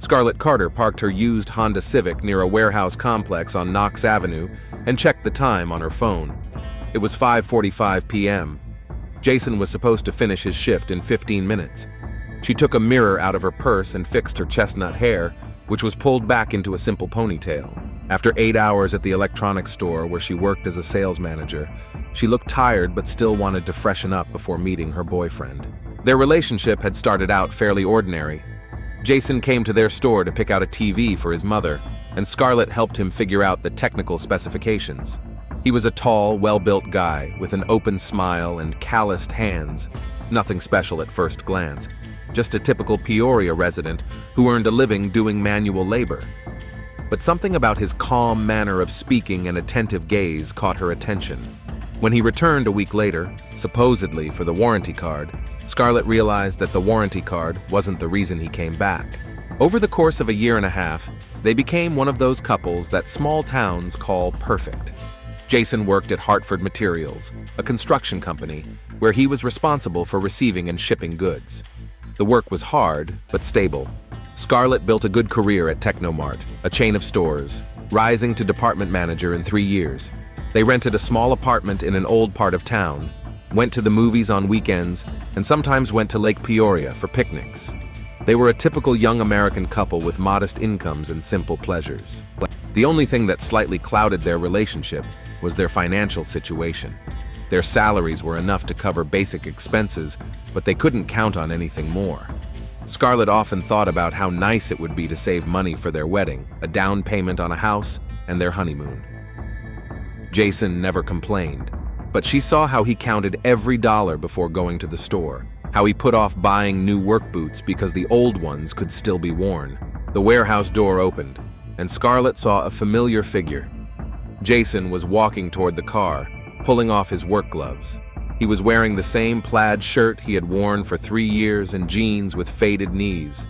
Scarlett Carter parked her used Honda Civic near a warehouse complex on Knox Avenue and checked the time on her phone. It was 5:45 p.m. Jason was supposed to finish his shift in 15 minutes. She took a mirror out of her purse and fixed her chestnut hair, which was pulled back into a simple ponytail. After 8 hours at the electronics store where she worked as a sales manager, she looked tired but still wanted to freshen up before meeting her boyfriend. Their relationship had started out fairly ordinary. Jason came to their store to pick out a TV for his mother, and Scarlett helped him figure out the technical specifications. He was a tall, well-built guy with an open smile and calloused hands. Nothing special at first glance, just a typical Peoria resident who earned a living doing manual labor. But something about his calm manner of speaking and attentive gaze caught her attention. When he returned a week later, supposedly for the warranty card, Scarlett realized that the warranty card wasn't the reason he came back. Over the course of a year and a half, they became one of those couples that small towns call perfect. Jason worked at Hartford Materials, a construction company, where he was responsible for receiving and shipping goods. The work was hard, but stable. Scarlett built a good career at Technomart, a chain of stores, rising to department manager in 3 years. They rented a small apartment in an old part of town, went to the movies on weekends, and sometimes went to Lake Peoria for picnics. They were a typical young American couple with modest incomes and simple pleasures. The only thing that slightly clouded their relationship was their financial situation. Their salaries were enough to cover basic expenses, but they couldn't count on anything more. Scarlett often thought about how nice it would be to save money for their wedding, a down payment on a house, and their honeymoon. Jason never complained, but she saw how he counted every dollar before going to the store, how he put off buying new work boots because the old ones could still be worn. The warehouse door opened, and Scarlett saw a familiar figure. Jason was walking toward the car, pulling off his work gloves. He was wearing the same plaid shirt he had worn for 3 years and jeans with faded knees.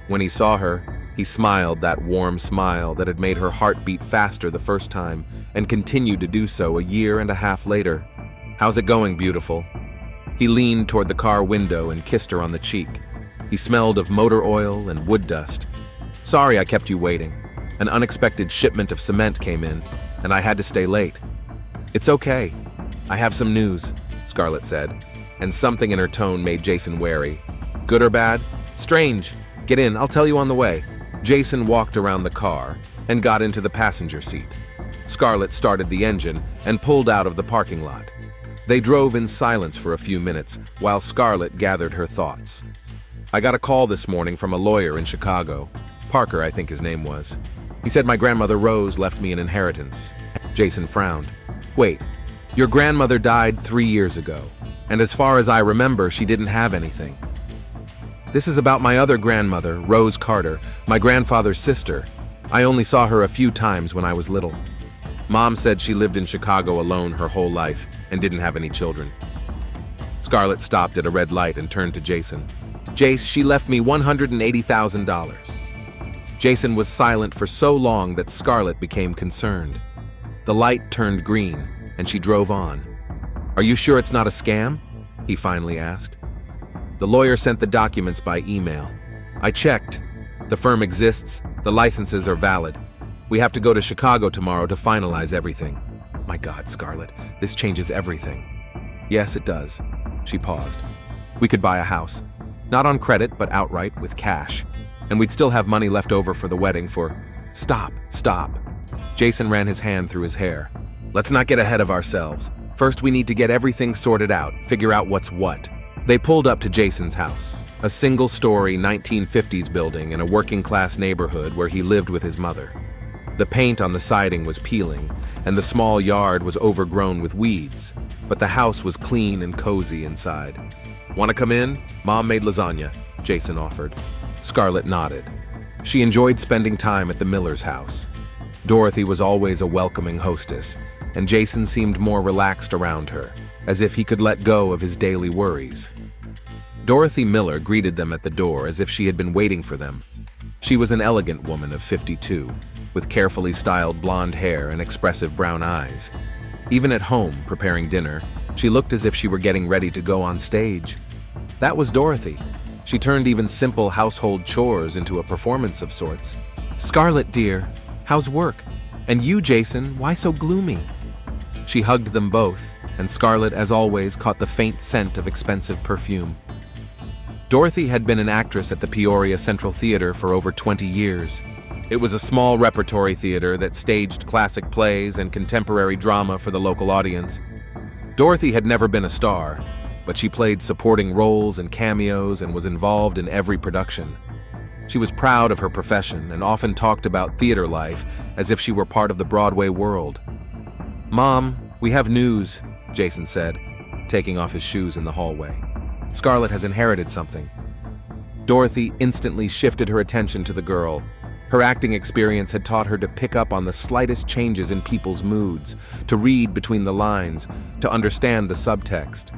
When he saw her, he smiled that warm smile that had made her heart beat faster the first time and continued to do so a year and a half later. "How's it going, beautiful?" He leaned toward the car window and kissed her on the cheek. He smelled of motor oil and wood dust. "Sorry I kept you waiting. An unexpected shipment of cement came in, and I had to stay late." "It's okay. I have some news," Scarlett said, and something in her tone made Jason wary. "Good or bad?" "Strange. Get in, I'll tell you on the way." Jason walked around the car and got into the passenger seat. Scarlett started the engine and pulled out of the parking lot. They drove in silence for a few minutes while Scarlett gathered her thoughts. "I got a call this morning from a lawyer in Chicago. Parker, I think his name was. He said my grandmother Rose left me an inheritance." Jason frowned. "Wait, your grandmother died 3 years ago, and as far as I remember, she didn't have anything." "This is about my other grandmother, Rose Carter, my grandfather's sister. I only saw her a few times when I was little. Mom said she lived in Chicago alone her whole life and didn't have any children." Scarlett stopped at a red light and turned to Jason. "Jace, she left me $180,000. Jason was silent for so long that Scarlett became concerned. The light turned green, and she drove on. "Are you sure it's not a scam?" he finally asked. "The lawyer sent the documents by email. I checked. The firm exists. The licenses are valid. We have to go to Chicago tomorrow to finalize everything." "My God, Scarlett, this changes everything." "Yes, it does." She paused. "We could buy a house. Not on credit, but outright, with cash. And we'd still have money left over for the wedding for—" "Stop. Jason ran his hand through his hair. "Let's not get ahead of ourselves. First, we need to get everything sorted out, figure out what's what." They pulled up to Jason's house, a single-story 1950s building in a working-class neighborhood where he lived with his mother. The paint on the siding was peeling, and the small yard was overgrown with weeds, but the house was clean and cozy inside. "Want to come in? Mom made lasagna," Jason offered. Scarlett nodded. She enjoyed spending time at the Miller's house. Dorothy was always a welcoming hostess, and Jason seemed more relaxed around her, as if he could let go of his daily worries. Dorothy Miller greeted them at the door as if she had been waiting for them. She was an elegant woman of 52, with carefully styled blonde hair and expressive brown eyes. Even at home, preparing dinner, she looked as if she were getting ready to go on stage. That was Dorothy. She turned even simple household chores into a performance of sorts. "Scarlett, dear, how's work? And you, Jason, why so gloomy?" She hugged them both, and Scarlett, as always, caught the faint scent of expensive perfume. Dorothy had been an actress at the Peoria Central Theater for over 20 years. It was a small repertory theater that staged classic plays and contemporary drama for the local audience. Dorothy had never been a star, but she played supporting roles and cameos and was involved in every production. She was proud of her profession and often talked about theater life as if she were part of the Broadway world. "Mom, we have news," Jason said, taking off his shoes in the hallway. "Scarlett has inherited something." Dorothy instantly shifted her attention to the girl. Her acting experience had taught her to pick up on the slightest changes in people's moods, to read between the lines, to understand the subtext.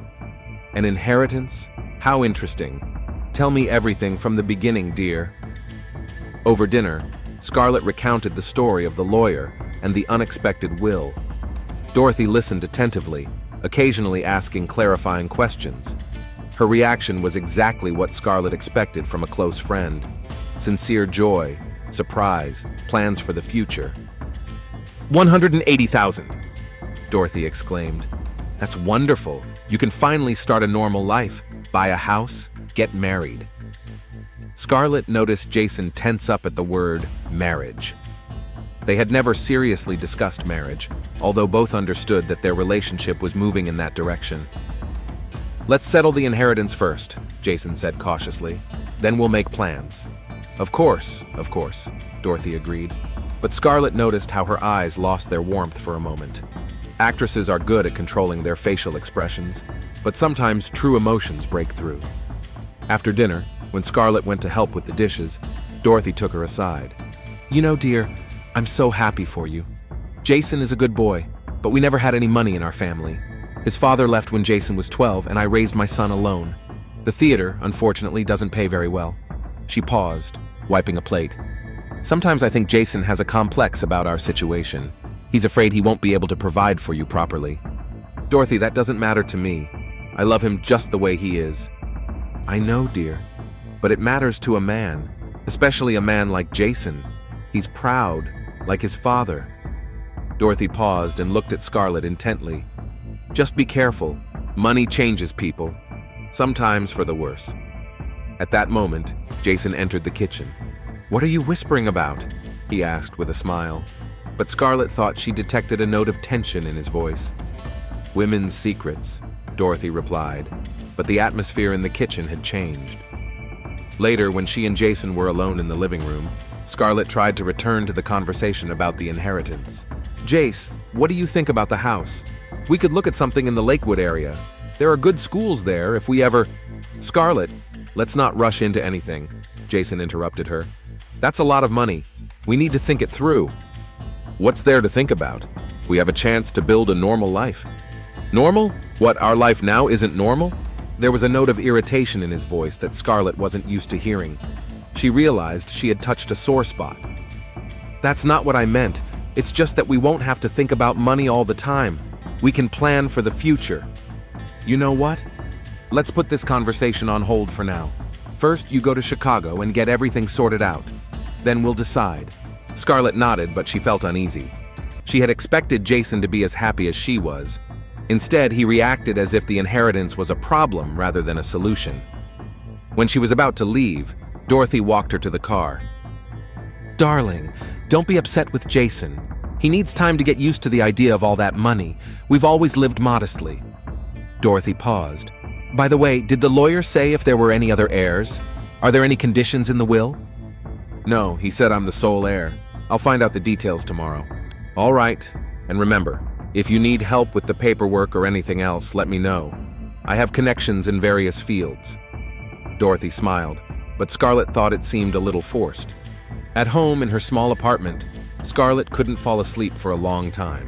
An inheritance? How interesting. Tell me everything from the beginning, dear. Over dinner, Scarlett recounted the story of the lawyer and the unexpected will. Dorothy listened attentively, occasionally asking clarifying questions. Her reaction was exactly what Scarlett expected from a close friend. Sincere joy, surprise, plans for the future. "180,000, Dorothy exclaimed. "That's wonderful. You can finally start a normal life, buy a house, get married." Scarlett noticed Jason tense up at the word marriage. They had never seriously discussed marriage, although both understood that their relationship was moving in that direction. "Let's settle the inheritance first," Jason said cautiously. "Then we'll make plans." Of course, Dorothy agreed. But Scarlett noticed how her eyes lost their warmth for a moment. Actresses are good at controlling their facial expressions, but sometimes true emotions break through. After dinner, when Scarlett went to help with the dishes, Dorothy took her aside. "You know, dear, I'm so happy for you. Jason is a good boy, but we never had any money in our family. His father left when Jason was 12, and I raised my son alone. The theater, unfortunately, doesn't pay very well." She paused, wiping a plate. "Sometimes I think Jason has a complex about our situation. He's afraid he won't be able to provide for you properly. Dorothy, that doesn't matter to me. I love him just the way he is." "I know, dear, but it matters to a man, especially a man like Jason. He's proud, like his father." Dorothy paused and looked at Scarlett intently. "Just be careful. Money changes people, sometimes for the worse." At that moment, Jason entered the kitchen. "What are you whispering about?" he asked with a smile. But Scarlett thought she detected a note of tension in his voice. "Women's secrets," Dorothy replied, but the atmosphere in the kitchen had changed. Later, when she and Jason were alone in the living room, Scarlett tried to return to the conversation about the inheritance. "Jace, what do you think about the house? We could look at something in the Lakewood area. There are good schools there if we ever—" "Scarlett, let's not rush into anything," Jason interrupted her. "That's a lot of money. We need to think it through." "What's there to think about? We have a chance to build a normal life." "Normal? What, our life now isn't normal?" There was a note of irritation in his voice that Scarlett wasn't used to hearing. She realized she had touched a sore spot. "That's not what I meant. It's just that we won't have to think about money all the time. We can plan for the future." "You know what? Let's put this conversation on hold for now. First, you go to Chicago and get everything sorted out. Then we'll decide." Scarlett nodded, but she felt uneasy. She had expected Jason to be as happy as she was. Instead, he reacted as if the inheritance was a problem rather than a solution. When she was about to leave, Dorothy walked her to the car. "Darling, don't be upset with Jason. He needs time to get used to the idea of all that money. We've always lived modestly." Dorothy paused. "By the way, did the lawyer say if there were any other heirs? Are there any conditions in the will?" "No, he said I'm the sole heir. I'll find out the details tomorrow." "All right, and remember, if you need help with the paperwork or anything else, let me know. I have connections in various fields." Dorothy smiled, but Scarlett thought it seemed a little forced. At home in her small apartment, Scarlett couldn't fall asleep for a long time.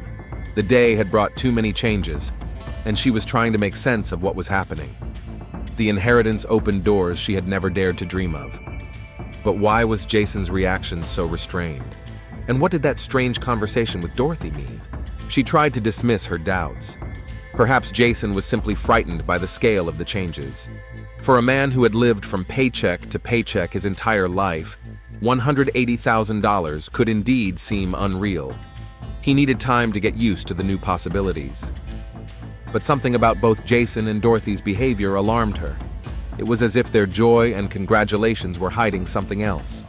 The day had brought too many changes, and she was trying to make sense of what was happening. The inheritance opened doors she had never dared to dream of. But why was Jason's reaction so restrained? And what did that strange conversation with Dorothy mean? She tried to dismiss her doubts. Perhaps Jason was simply frightened by the scale of the changes. For a man who had lived from paycheck to paycheck his entire life, $180,000 could indeed seem unreal. He needed time to get used to the new possibilities. But something about both Jason and Dorothy's behavior alarmed her. It was as if their joy and congratulations were hiding something else.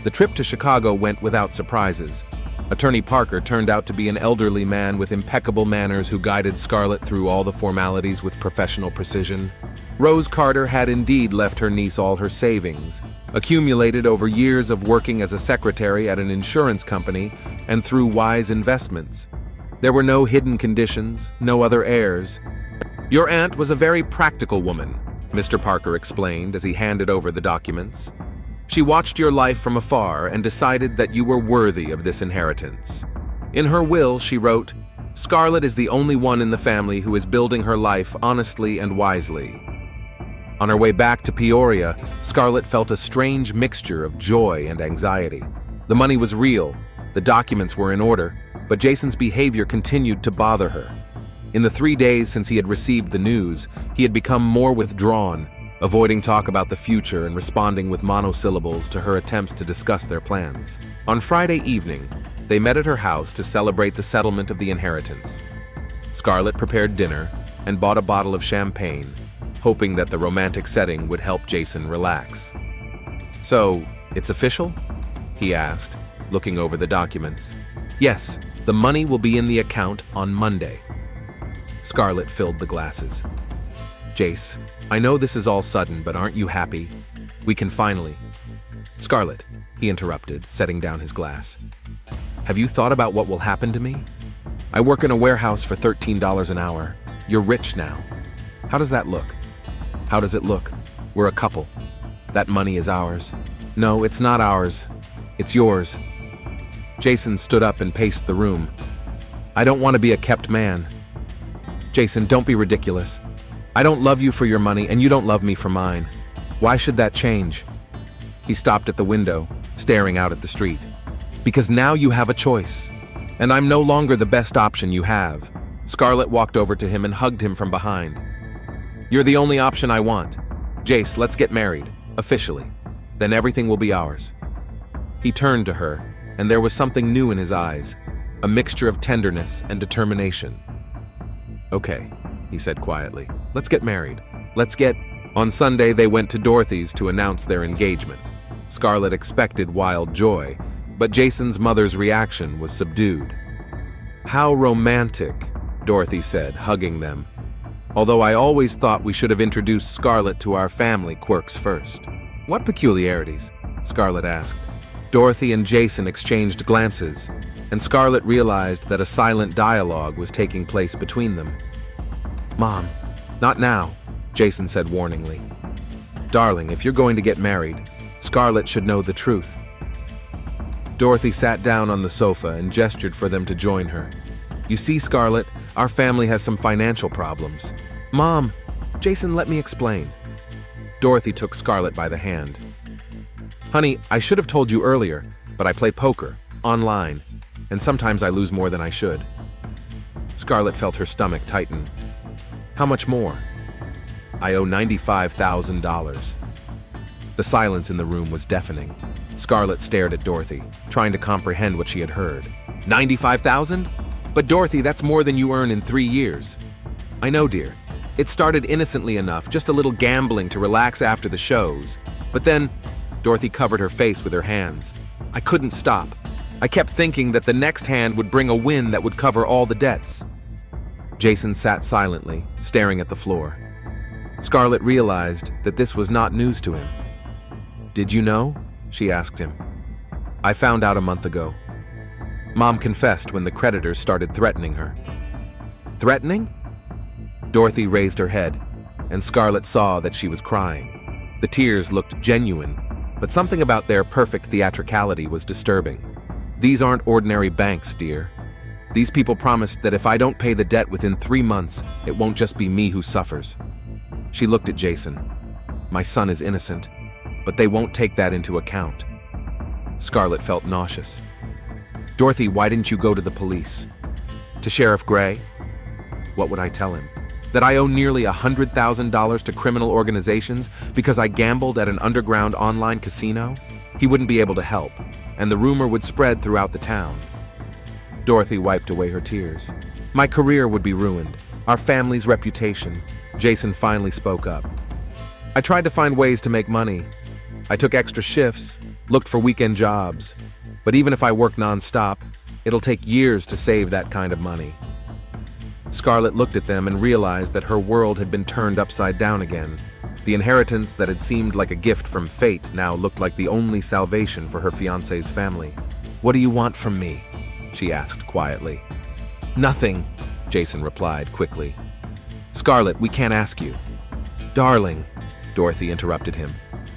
The trip to Chicago went without surprises. Attorney Parker turned out to be an elderly man with impeccable manners who guided Scarlett through all the formalities with professional precision. Rose Carter had indeed left her niece all her savings, accumulated over years of working as a secretary at an insurance company and through wise investments. There were no hidden conditions, no other heirs. "Your aunt was a very practical woman," Mr. Parker explained as he handed over the documents. "She watched your life from afar and decided that you were worthy of this inheritance. In her will, she wrote, 'Scarlett is the only one in the family who is building her life honestly and wisely.'" On her way back to Peoria, Scarlett felt a strange mixture of joy and anxiety. The money was real, the documents were in order, but Jason's behavior continued to bother her. In the 3 days since he had received the news, he had become more withdrawn, avoiding talk about the future and responding with monosyllables to her attempts to discuss their plans. On Friday evening, they met at her house to celebrate the settlement of the inheritance. Scarlett prepared dinner and bought a bottle of champagne, hoping that the romantic setting would help Jason relax. "So, it's official?" he asked, looking over the documents. "Yes, the money will be in the account on Monday." Scarlett filled the glasses. "Jace, I know this is all sudden, but aren't you happy? We can finally—" "Scarlett," he interrupted, setting down his glass. "Have you thought about what will happen to me? I work in a warehouse for $13 an hour. You're rich now. How does that look?" "How does it look? We're a couple. That money is ours." "No, it's not ours. It's yours." Jason stood up and paced the room. "I don't want to be a kept man." "Jason, don't be ridiculous. I don't love you for your money, and you don't love me for mine. Why should that change?" He stopped at the window, staring out at the street. "Because now you have a choice, and I'm no longer the best option you have." Scarlett walked over to him and hugged him from behind. "You're the only option I want. Jace, let's get married, officially. Then everything will be ours." He turned to her, and there was something new in his eyes, a mixture of tenderness and determination. "Okay," he said quietly. "Let's get married. Let's get—" On Sunday, they went to Dorothy's to announce their engagement. Scarlett expected wild joy, but Jason's mother's reaction was subdued. "How romantic," Dorothy said, hugging them. "Although I always thought we should have introduced Scarlett to our family quirks first." "What peculiarities?" Scarlett asked. Dorothy and Jason exchanged glances, and Scarlett realized that a silent dialogue was taking place between them. "Mom, not now," Jason said warningly. "Darling, if you're going to get married, Scarlett should know the truth." Dorothy sat down on the sofa and gestured for them to join her. "You see, Scarlett, our family has some financial problems." "Mom, Jason, let me explain." Dorothy took Scarlett by the hand. "Honey, I should have told you earlier, but I play poker, online, and sometimes I lose more than I should." Scarlett felt her stomach tighten. "How much more?" "I owe $95,000. The silence in the room was deafening. Scarlett stared at Dorothy, trying to comprehend what she had heard. $95,000? But Dorothy, that's more than you earn in 3 years. "I know, dear. It started innocently enough, just a little gambling to relax after the shows. But then—" Dorothy covered her face with her hands. "I couldn't stop. I kept thinking that the next hand would bring a win that would cover all the debts." Jason sat silently, staring at the floor. Scarlett realized that this was not news to him. "Did you know?" she asked him. "I found out a month ago." Mom confessed when the creditors started threatening her. "Threatening?" Dorothy raised her head, and Scarlett saw that she was crying. The tears looked genuine, but something about their perfect theatricality was disturbing. "These aren't ordinary banks, dear. These people promised that if I don't pay the debt within 3 months, it won't just be me who suffers." She looked at Jason. "My son is innocent, but they won't take that into account." Scarlett felt nauseous. "Dorothy, why didn't you go to the police?" "To Sheriff Gray?" "What would I tell him?" That I owe nearly $100,000 to criminal organizations because I gambled at an underground online casino? He wouldn't be able to help, and the rumor would spread throughout the town. Dorothy wiped away her tears. My career would be ruined, our family's reputation. Jason finally spoke up. I tried to find ways to make money. I took extra shifts, looked for weekend jobs. But even if I work nonstop, it'll take years to save that kind of money. Scarlett looked at them and realized that her world had been turned upside down again. The inheritance that had seemed like a gift from fate now looked like the only salvation for her fiancé's family. What do you want from me? She asked quietly. Nothing, Jason replied quickly. Scarlett, we can't ask you. Darling, Dorothy interrupted him.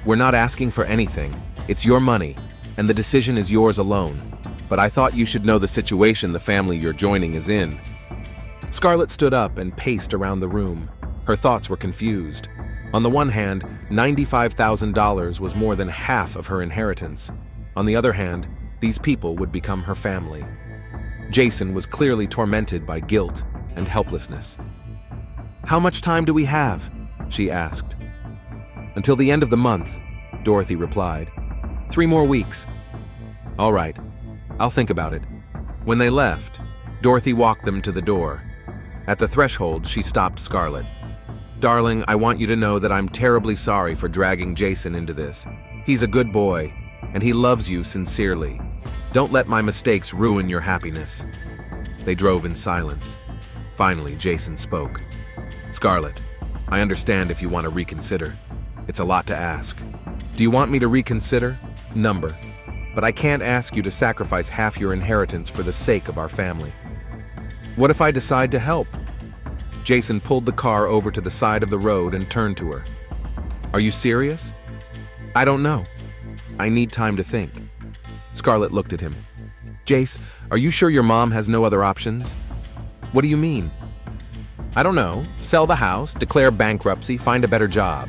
We're not asking for anything. It's your money, and the decision is yours alone. But I thought you should know the situation the family you're joining is in. Scarlett stood up and paced around the room. Her thoughts were confused. On the one hand, $95,000 was more than half of her inheritance. On the other hand, these people would become her family. Jason was clearly tormented by guilt and helplessness. How much time do we have? She asked. Until the end of the month, Dorothy replied. 3 more weeks. All right, I'll think about it. When they left, Dorothy walked them to the door. At the threshold, she stopped Scarlett. Darling, I want you to know that I'm terribly sorry for dragging Jason into this. He's a good boy, and he loves you sincerely. Don't let my mistakes ruin your happiness. They drove in silence. Finally, Jason spoke. Scarlett, I understand if you want to reconsider. It's a lot to ask. Do you want me to reconsider? Number. But I can't ask you to sacrifice half your inheritance for the sake of our family. What if I decide to help? Jason pulled the car over to the side of the road and turned to her. Are you serious? I don't know. I need time to think. Scarlett looked at him. Jace, are you sure your mom has no other options? What do you mean? I don't know. Sell the house, declare bankruptcy, find a better job.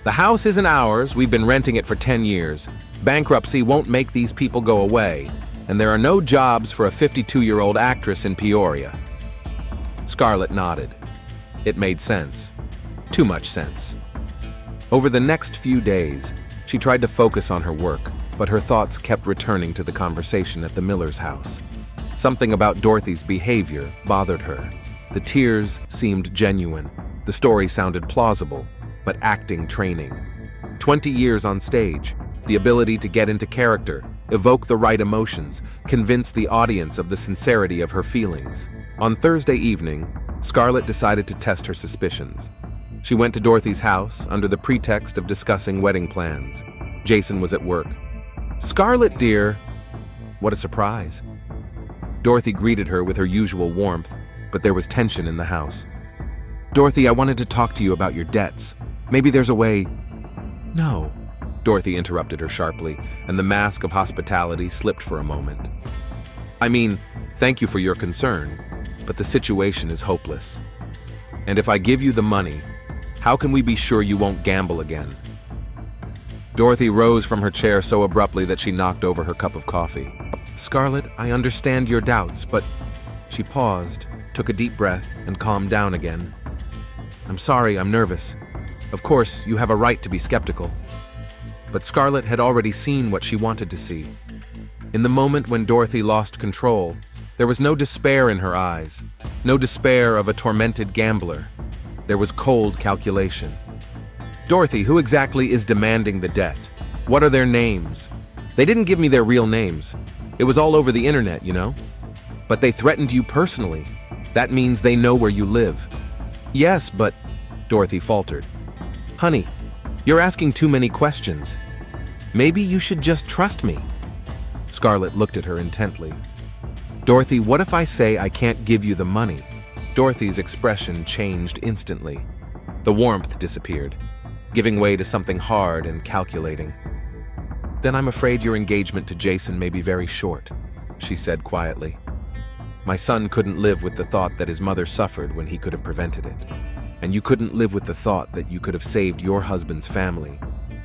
The house isn't ours. We've been renting it for 10 years. Bankruptcy won't make these people go away, and there are no jobs for a 52-year-old actress in Peoria. Scarlett nodded. It made sense. Too much sense. Over the next few days, she tried to focus on her work, but her thoughts kept returning to the conversation at the Miller's house. Something about Dorothy's behavior bothered her. The tears seemed genuine. The story sounded plausible, but acting training. 20 years on stage, the ability to get into character, evoke the right emotions, convince the audience of the sincerity of her feelings. On Thursday evening, Scarlett decided to test her suspicions. She went to Dorothy's house under the pretext of discussing wedding plans. Jason was at work. Scarlett, dear. What a surprise. Dorothy greeted her with her usual warmth, but there was tension in the house. Dorothy, I wanted to talk to you about your debts. Maybe there's a way. No. Dorothy interrupted her sharply, and the mask of hospitality slipped for a moment. I mean, thank you for your concern, but the situation is hopeless. And if I give you the money, how can we be sure you won't gamble again? Dorothy rose from her chair so abruptly that she knocked over her cup of coffee. Scarlett, I understand your doubts, but... She paused, took a deep breath, and calmed down again. I'm sorry, I'm nervous. Of course, you have a right to be skeptical. But Scarlett had already seen what she wanted to see. In the moment when Dorothy lost control, there was no despair in her eyes, no despair of a tormented gambler. There was cold calculation. Dorothy, who exactly is demanding the debt? What are their names? They didn't give me their real names. It was all over the internet, you know? But they threatened you personally. That means they know where you live. Yes, but... Dorothy faltered. Honey, you're asking too many questions. Maybe you should just trust me. Scarlett looked at her intently. Dorothy, what if I say I can't give you the money? Dorothy's expression changed instantly. The warmth disappeared, giving way to something hard and calculating. Then I'm afraid your engagement to Jason may be very short, she said quietly. My son couldn't live with the thought that his mother suffered when he could have prevented it. And you couldn't live with the thought that you could have saved your husband's family,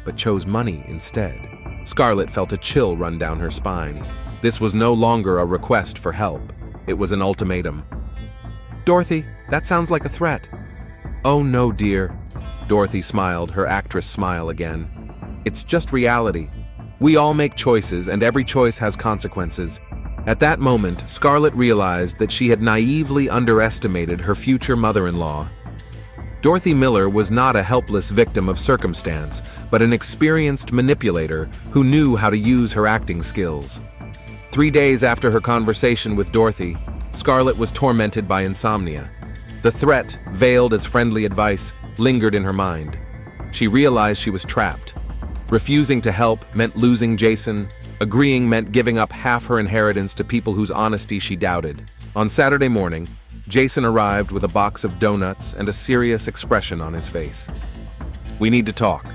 but chose money instead. Scarlett felt a chill run down her spine. This was no longer a request for help. It was an ultimatum. Dorothy, that sounds like a threat. Oh no, dear. Dorothy smiled, her actress smile again. It's just reality. We all make choices, and every choice has consequences. At that moment, Scarlett realized that she had naively underestimated her future mother-in-law. Dorothy Miller was not a helpless victim of circumstance, but an experienced manipulator who knew how to use her acting skills. 3 days after her conversation with Dorothy, Scarlett was tormented by insomnia. The threat, veiled as friendly advice, lingered in her mind. She realized she was trapped. Refusing to help meant losing Jason. Agreeing meant giving up half her inheritance to people whose honesty she doubted. On Saturday morning, Jason arrived with a box of donuts and a serious expression on his face. "We need to talk,"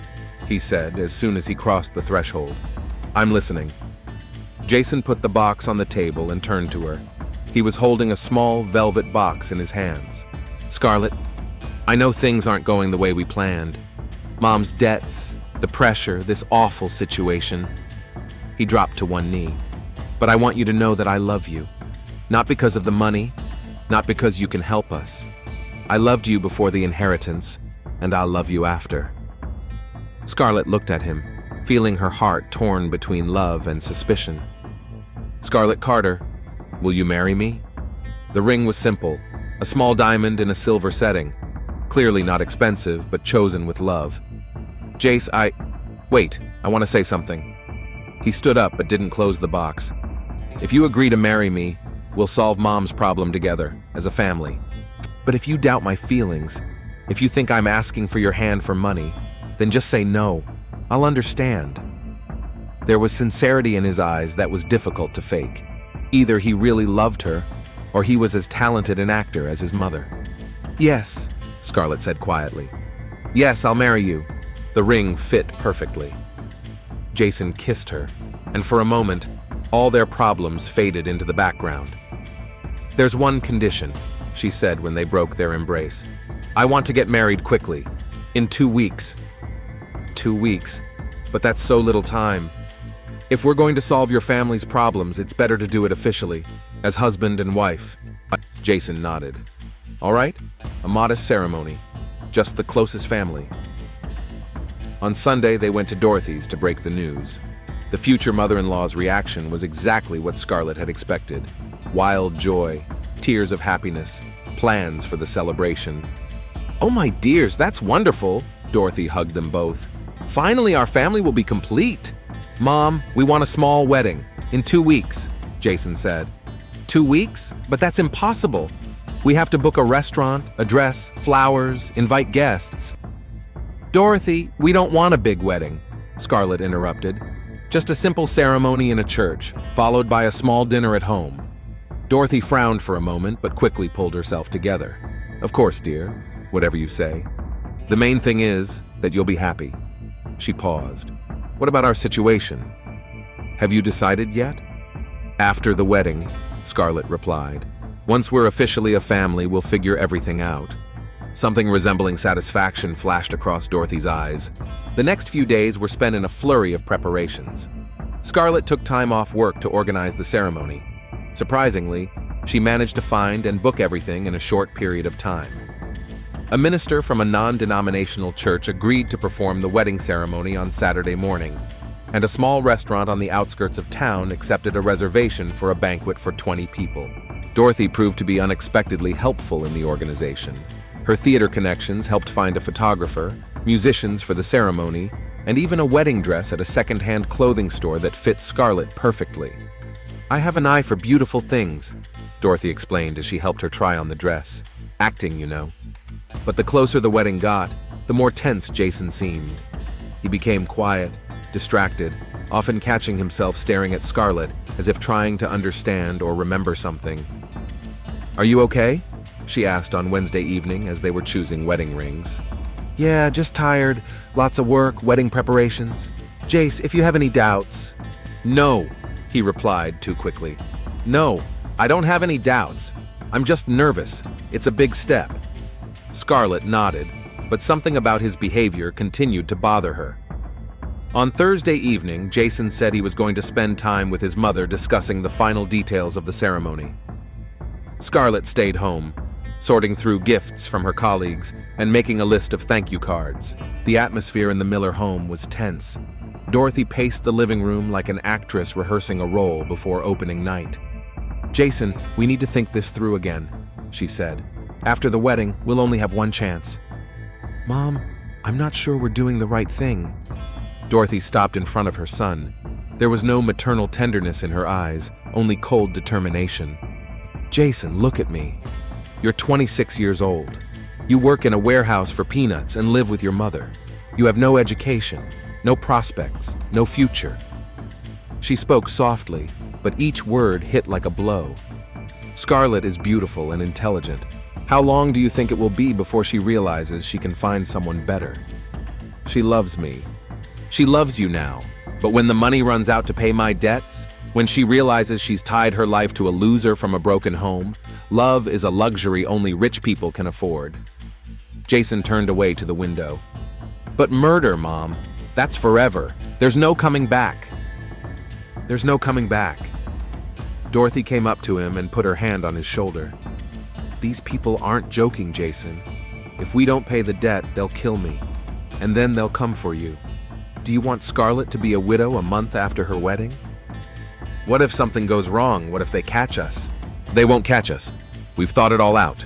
he said as soon as he crossed the threshold. "I'm listening." Jason put the box on the table and turned to her. He was holding a small velvet box in his hands. "Scarlett, I know things aren't going the way we planned. Mom's debts, the pressure, this awful situation." He dropped to one knee. "But I want you to know that I love you. Not because of the money, not because you can help us. I loved you before the inheritance, and I'll love you after." Scarlett looked at him, feeling her heart torn between love and suspicion. "Scarlett Carter, will you marry me?" The ring was simple, a small diamond in a silver setting. Clearly not expensive, but chosen with love. "Jace, Wait, I want to say something." He stood up but didn't close the box. "If you agree to marry me, we'll solve Mom's problem together, as a family. But if you doubt my feelings, if you think I'm asking for your hand for money, then just say no. I'll understand." There was sincerity in his eyes that was difficult to fake. Either he really loved her, or he was as talented an actor as his mother. "Yes," Scarlett said quietly. "Yes, I'll marry you." The ring fit perfectly. Jason kissed her, and for a moment, all their problems faded into the background. "There's one condition," she said when they broke their embrace. "I want to get married quickly, in 2 weeks." 2 weeks? But that's so little time. "If we're going to solve your family's problems, it's better to do it officially, as husband and wife." Jason nodded. "All right, a modest ceremony, just the closest family." On Sunday, they went to Dorothy's to break the news. The future mother-in-law's reaction was exactly what Scarlett had expected. Wild joy, tears of happiness, plans for the celebration. "Oh my dears, that's wonderful!" Dorothy hugged them both. "Finally, our family will be complete." "Mom, we want a small wedding, in 2 weeks, Jason said. 2 weeks? But that's impossible. We have to book a restaurant, a dress, flowers, invite guests." "Dorothy, we don't want a big wedding," Scarlett interrupted. "Just a simple ceremony in a church, followed by a small dinner at home." Dorothy frowned for a moment, but quickly pulled herself together. "Of course, dear, whatever you say. The main thing is that you'll be happy." She paused. "What about our situation? Have you decided yet?" "After the wedding," Scarlett replied. "Once we're officially a family, we'll figure everything out." Something resembling satisfaction flashed across Dorothy's eyes. The next few days were spent in a flurry of preparations. Scarlett took time off work to organize the ceremony. Surprisingly, she managed to find and book everything in a short period of time. A minister from a non-denominational church agreed to perform the wedding ceremony on Saturday morning, and a small restaurant on the outskirts of town accepted a reservation for a banquet for 20 people. Dorothy proved to be unexpectedly helpful in the organization. Her theater connections helped find a photographer, musicians for the ceremony, and even a wedding dress at a second-hand clothing store that fit Scarlett perfectly. "I have an eye for beautiful things," Dorothy explained as she helped her try on the dress. "Acting, you know." But the closer the wedding got, the more tense Jason seemed. He became quiet, distracted, often catching himself staring at Scarlett as if trying to understand or remember something. "Are you okay?" she asked on Wednesday evening as they were choosing wedding rings. "Yeah, just tired. Lots of work, wedding preparations. Jace, if you have any doubts." "No," he replied too quickly. "No, I don't have any doubts. I'm just nervous. It's a big step." Scarlett nodded, but something about his behavior continued to bother her. On Thursday evening, Jason said he was going to spend time with his mother discussing the final details of the ceremony. Scarlett stayed home, sorting through gifts from her colleagues and making a list of thank you cards. The atmosphere in the Miller home was tense. Dorothy paced the living room like an actress rehearsing a role before opening night. "Jason, we need to think this through again," she said. "After the wedding, we'll only have one chance." "Mom, I'm not sure we're doing the right thing." Dorothy stopped in front of her son. There was no maternal tenderness in her eyes, only cold determination. "Jason, look at me. You're 26 years old. You work in a warehouse for peanuts and live with your mother. You have no education, no prospects, no future." She spoke softly, but each word hit like a blow. "Scarlett is beautiful and intelligent. How long do you think it will be before she realizes she can find someone better? She loves me. She loves you now, but when the money runs out to pay my debts, when she realizes she's tied her life to a loser from a broken home, love is a luxury only rich people can afford." Jason turned away to the window. "But murder, Mom, that's forever. There's no coming back." "There's no coming back." Dorothy came up to him and put her hand on his shoulder. "These people aren't joking, Jason. If we don't pay the debt, they'll kill me. And then they'll come for you. Do you want Scarlett to be a widow a month after her wedding?" "What if something goes wrong? What if they catch us?" "They won't catch us. We've thought it all out."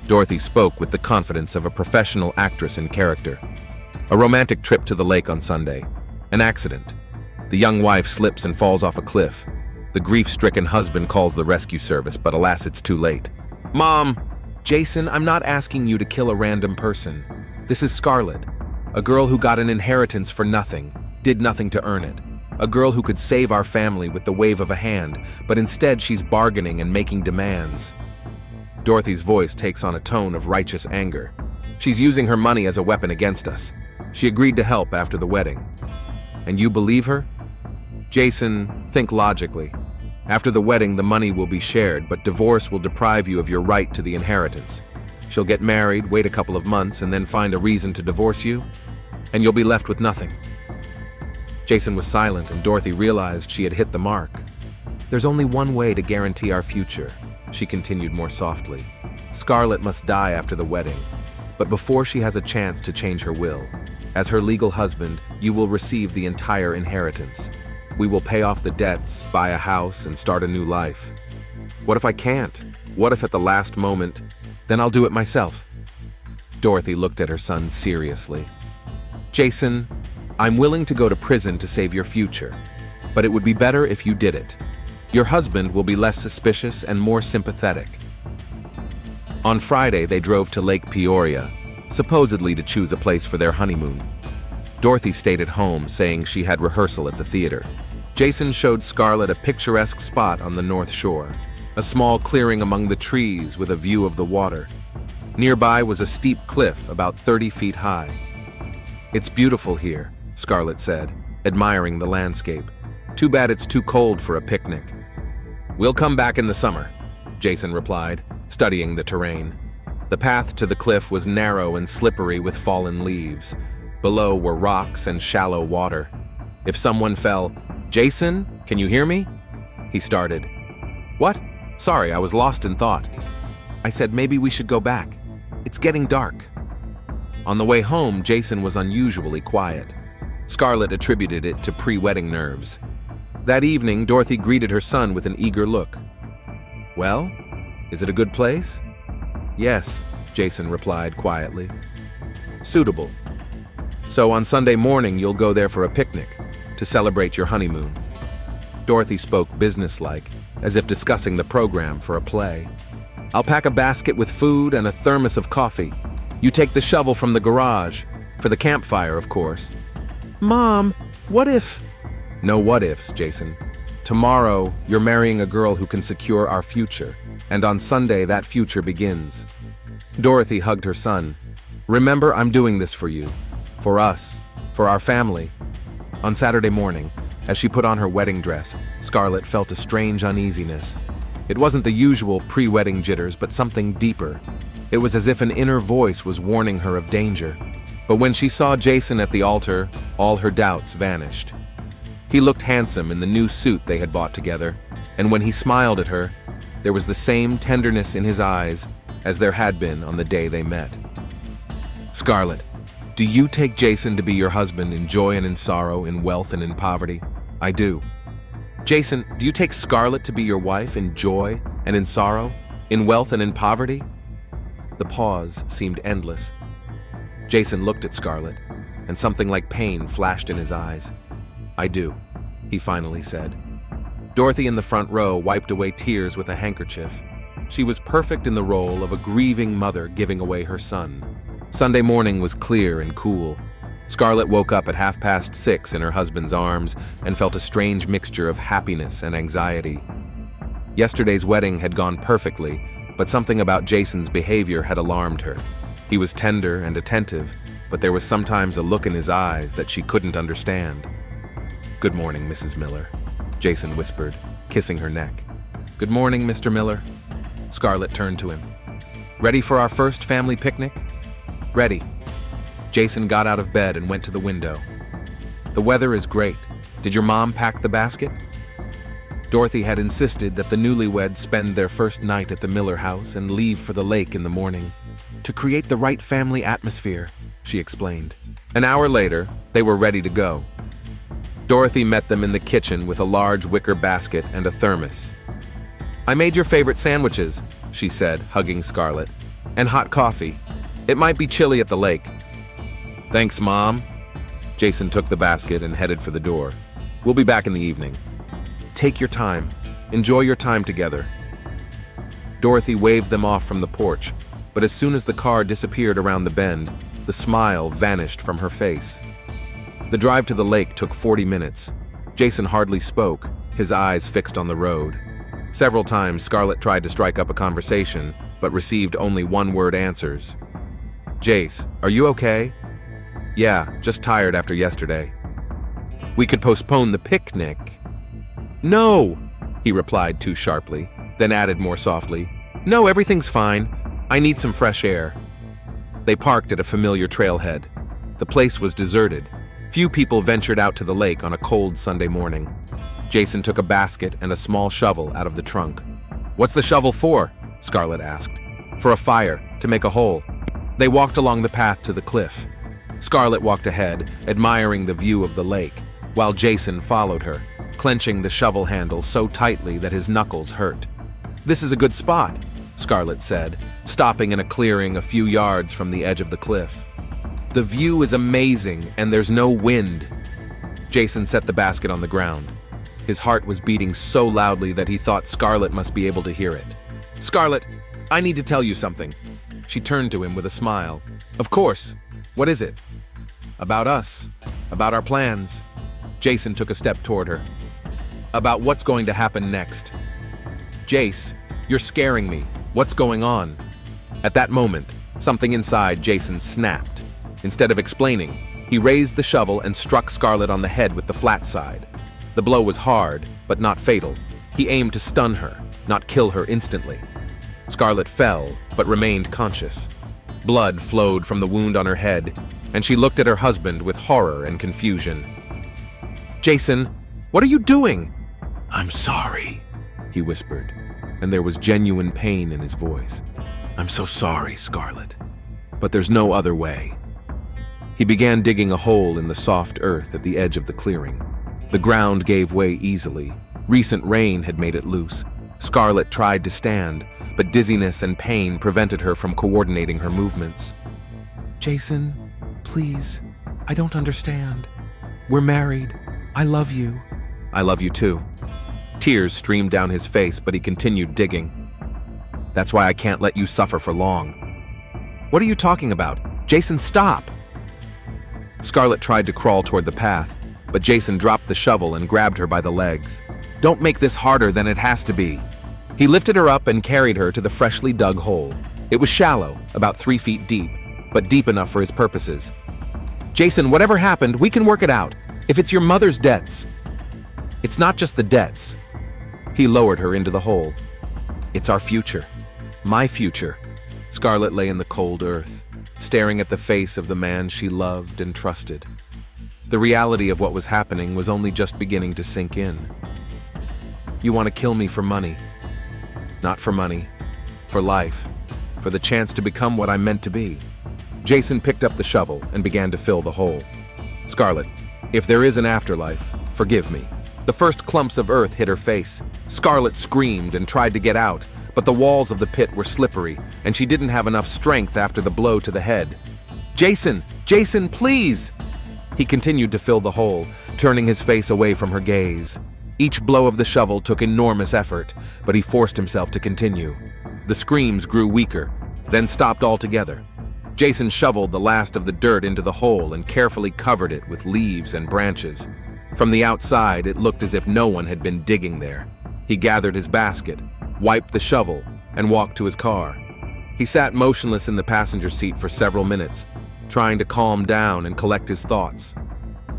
Dorothy spoke with the confidence of a professional actress in character. A romantic trip to the lake on Sunday. An accident. The young wife slips and falls off a cliff. The grief-stricken husband calls the rescue service, but alas, it's too late. "Mom!" "Jason, I'm not asking you to kill a random person. This is Scarlett, a girl who got an inheritance for nothing, did nothing to earn it. A girl who could save our family with the wave of a hand, but instead she's bargaining and making demands." Dorothy's voice takes on a tone of righteous anger. "She's using her money as a weapon against us. She agreed to help after the wedding. And you believe her?" "Jason, think logically. After the wedding, the money will be shared, but divorce will deprive you of your right to the inheritance. She'll get married, wait a couple of months, and then find a reason to divorce you, and you'll be left with nothing." Jason was silent, and Dorothy realized she had hit the mark. "There's only one way to guarantee our future," she continued more softly. "Scarlett must die after the wedding, but before she has a chance to change her will. As her legal husband, you will receive the entire inheritance. We will pay off the debts, buy a house, and start a new life. What if I can't? What if at the last moment? Then I'll do it myself." Dorothy looked at her son seriously. "Jason, I'm willing to go to prison to save your future, but it would be better if you did it. Your husband will be less suspicious and more sympathetic." On Friday, they drove to Lake Peoria, supposedly to choose a place for their honeymoon. Dorothy stayed at home, saying she had rehearsal at the theater. Jason showed Scarlett a picturesque spot on the North Shore, a small clearing among the trees with a view of the water. Nearby was a steep cliff about 30 feet high. "It's beautiful here," Scarlett said, admiring the landscape. "Too bad it's too cold for a picnic." "We'll come back in the summer," Jason replied, studying the terrain. The path to the cliff was narrow and slippery with fallen leaves. Below were rocks and shallow water. If someone fell, "Jason, can you hear me?" He started. "What? Sorry, I was lost in thought." "I said maybe we should go back. It's getting dark." On the way home, Jason was unusually quiet. Scarlett attributed it to pre-wedding nerves. That evening, Dorothy greeted her son with an eager look. "Well, is it a good place?" "Yes," Jason replied quietly. "Suitable. So on Sunday morning, you'll go there for a picnic, to celebrate your honeymoon." Dorothy spoke businesslike, as if discussing the program for a play. "I'll pack a basket with food and a thermos of coffee. You take the shovel from the garage, for the campfire, of course." "Mom, what if—" "No what ifs, Jason. Tomorrow, you're marrying a girl who can secure our future, and on Sunday, that future begins." Dorothy hugged her son. "Remember, I'm doing this for you, for us, for our family." On Saturday morning, as she put on her wedding dress, Scarlett felt a strange uneasiness. It wasn't the usual pre-wedding jitters, but something deeper. It was as if an inner voice was warning her of danger. But when she saw Jason at the altar, all her doubts vanished. He looked handsome in the new suit they had bought together, and when he smiled at her, there was the same tenderness in his eyes as there had been on the day they met. Scarlett, do you take Jason to be your husband in joy and in sorrow, in wealth and in poverty? I do. Jason, do you take Scarlett to be your wife in joy and in sorrow, in wealth and in poverty? The pause seemed endless. Jason looked at Scarlett, and something like pain flashed in his eyes. I do, he finally said. Dorothy in the front row wiped away tears with a handkerchief. She was perfect in the role of a grieving mother giving away her son. Sunday morning was clear and cool. Scarlett woke up at 6:30 in her husband's arms and felt a strange mixture of happiness and anxiety. Yesterday's wedding had gone perfectly, but something about Jason's behavior had alarmed her. He was tender and attentive, but there was sometimes a look in his eyes that she couldn't understand. "Good morning, Mrs. Miller," Jason whispered, kissing her neck. "Good morning, Mr. Miller." Scarlett turned to him. "Ready for our first family picnic?" "Ready." Jason got out of bed and went to the window. "The weather is great. Did your mom pack the basket?" Dorothy had insisted that the newlyweds spend their first night at the Miller house and leave for the lake in the morning. "To create the right family atmosphere," she explained. An hour later, they were ready to go. Dorothy met them in the kitchen with a large wicker basket and a thermos. "I made your favorite sandwiches," she said, hugging Scarlett, "and hot coffee. It might be chilly at the lake." "Thanks, Mom." Jason took the basket and headed for the door. "We'll be back in the evening." "Take your time. Enjoy your time together." Dorothy waved them off from the porch, but as soon as the car disappeared around the bend, the smile vanished from her face. The drive to the lake took 40 minutes. Jason hardly spoke, his eyes fixed on the road. Several times Scarlett tried to strike up a conversation, but received only one-word answers. "Jace, are you okay?" "Yeah, just tired after yesterday." "We could postpone the picnic." "No," he replied too sharply, then added more softly, "No, everything's fine. I need some fresh air." They parked at a familiar trailhead. The place was deserted. Few people ventured out to the lake on a cold Sunday morning. Jason took a basket and a small shovel out of the trunk. "What's the shovel for?" Scarlett asked. "For a fire, to make a hole." They walked along the path to the cliff. Scarlett walked ahead, admiring the view of the lake, while Jason followed her, clenching the shovel handle so tightly that his knuckles hurt. "This is a good spot," Scarlett said, stopping in a clearing a few yards from the edge of the cliff. "The view is amazing, and there's no wind." Jason set the basket on the ground. His heart was beating so loudly that he thought Scarlett must be able to hear it. "Scarlett, I need to tell you something." She turned to him with a smile. "Of course. What is it?" "About us. About our plans." Jason took a step toward her. "About what's going to happen next." "Jace, you're scaring me. What's going on?" At that moment, something inside Jason snapped. Instead of explaining, he raised the shovel and struck Scarlett on the head with the flat side. The blow was hard, but not fatal. He aimed to stun her, not kill her instantly. Scarlett fell, but remained conscious. Blood flowed from the wound on her head, and she looked at her husband with horror and confusion. "Jason, what are you doing?" "I'm sorry," he whispered, and there was genuine pain in his voice. "I'm so sorry, Scarlett, but there's no other way." He began digging a hole in the soft earth at the edge of the clearing. The ground gave way easily. Recent rain had made it loose. Scarlett tried to stand, but dizziness and pain prevented her from coordinating her movements. "Jason, please, I don't understand. We're married. I love you." "I love you too." Tears streamed down his face, but he continued digging. "That's why I can't let you suffer for long." "What are you talking about? Jason, stop!" Scarlett tried to crawl toward the path, but Jason dropped the shovel and grabbed her by the legs. "Don't make this harder than it has to be." He lifted her up and carried her to the freshly dug hole. It was shallow, about 3 feet deep, but deep enough for his purposes. "Jason, whatever happened, we can work it out. If it's your mother's debts." "It's not just the debts." He lowered her into the hole. "It's our future. My future." Scarlett lay in the cold earth, staring at the face of the man she loved and trusted. The reality of what was happening was only just beginning to sink in. "You want to kill me for money." "Not for money, for life." for the chance to become what I'm meant to be. Jason picked up the shovel and began to fill the hole. Scarlett, if there is an afterlife, forgive me. The first clumps of earth hit her face. Scarlett screamed and tried to get out, but the walls of the pit were slippery, and she didn't have enough strength after the blow to the head. Jason! Jason, please! He continued to fill the hole, turning his face away from her gaze. Each blow of the shovel took enormous effort, but he forced himself to continue. The screams grew weaker, then stopped altogether. Jason shoveled the last of the dirt into the hole and carefully covered it with leaves and branches. From the outside, it looked as if no one had been digging there. He gathered his basket, wiped the shovel, and walked to his car. He sat motionless in the passenger seat for several minutes, trying to calm down and collect his thoughts.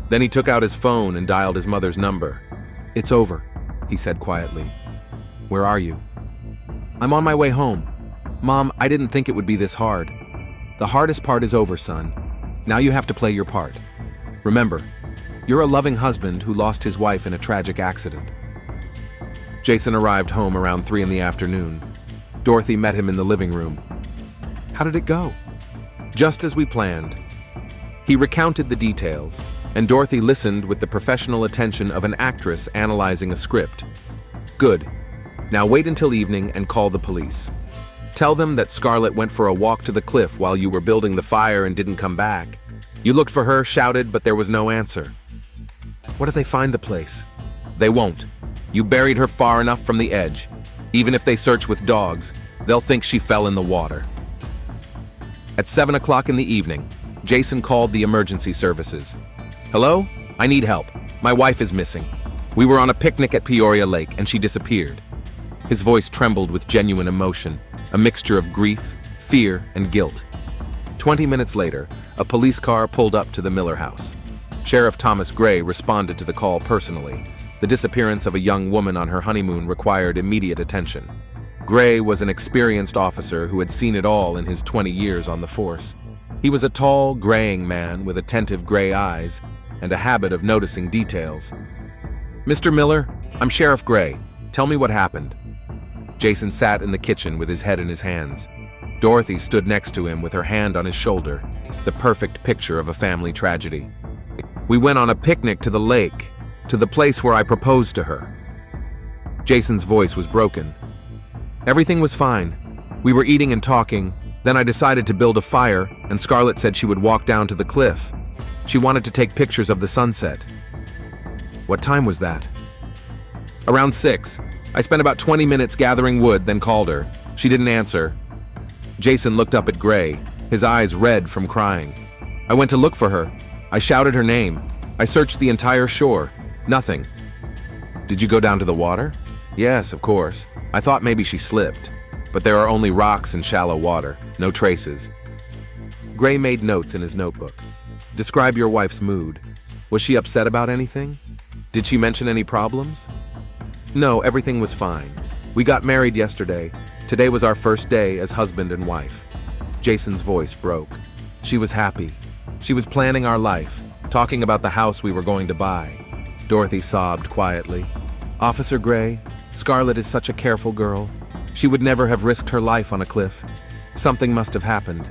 Then he took out his phone and dialed his mother's number. "It's over," he said quietly. "Where are you?" "I'm on my way home. Mom, I didn't think it would be this hard. The hardest part is over, son. Now you have to play your part. Remember, you're a loving husband who lost his wife in a tragic accident." Jason arrived home around 3 p.m. Dorothy met him in the living room. "How did it go?" "Just as we planned." He recounted the details, and Dorothy listened with the professional attention of an actress analyzing a script. "Good. Now wait until evening and call the police. Tell them that Scarlett went for a walk to the cliff while you were building the fire and didn't come back. You looked for her, shouted, but there was no answer." "What if they find the place?" "They won't. You buried her far enough from the edge. Even if they search with dogs, they'll think she fell in the water." At 7 o'clock in the evening, Jason called the emergency services. "Hello? I need help. My wife is missing. We were on a picnic at Peoria Lake and she disappeared." His voice trembled with genuine emotion, a mixture of grief, fear, and guilt. 20 minutes later, a police car pulled up to the Miller house. Sheriff Thomas Gray responded to the call personally. The disappearance of a young woman on her honeymoon required immediate attention. Gray was an experienced officer who had seen it all in his 20 years on the force. He was a tall, graying man with attentive gray eyes and a habit of noticing details. "Mr. Miller, I'm Sheriff Gray. Tell me what happened." Jason sat in the kitchen with his head in his hands. Dorothy stood next to him with her hand on his shoulder, the perfect picture of a family tragedy. "We went on a picnic to the lake, to the place where I proposed to her." Jason's voice was broken. "Everything was fine. We were eating and talking. Then I decided to build a fire, and Scarlett said she would walk down to the cliff. She wanted to take pictures of the sunset." "What time was that?" "Around 6. I spent about 20 minutes gathering wood, then called her. She didn't answer." Jason looked up at Gray, his eyes red from crying. "I went to look for her. I shouted her name. I searched the entire shore. Nothing." "Did you go down to the water?" "Yes, of course. I thought maybe she slipped. But there are only rocks and shallow water, no traces." Gray made notes in his notebook. "Describe your wife's mood. Was she upset about anything? Did she mention any problems?" "No, everything was fine. We got married yesterday. Today was our first day as husband and wife." Jason's voice broke. "She was happy. She was planning our life, talking about the house we were going to buy." Dorothy sobbed quietly. "Officer Gray, Scarlett is such a careful girl. She would never have risked her life on a cliff. Something must have happened."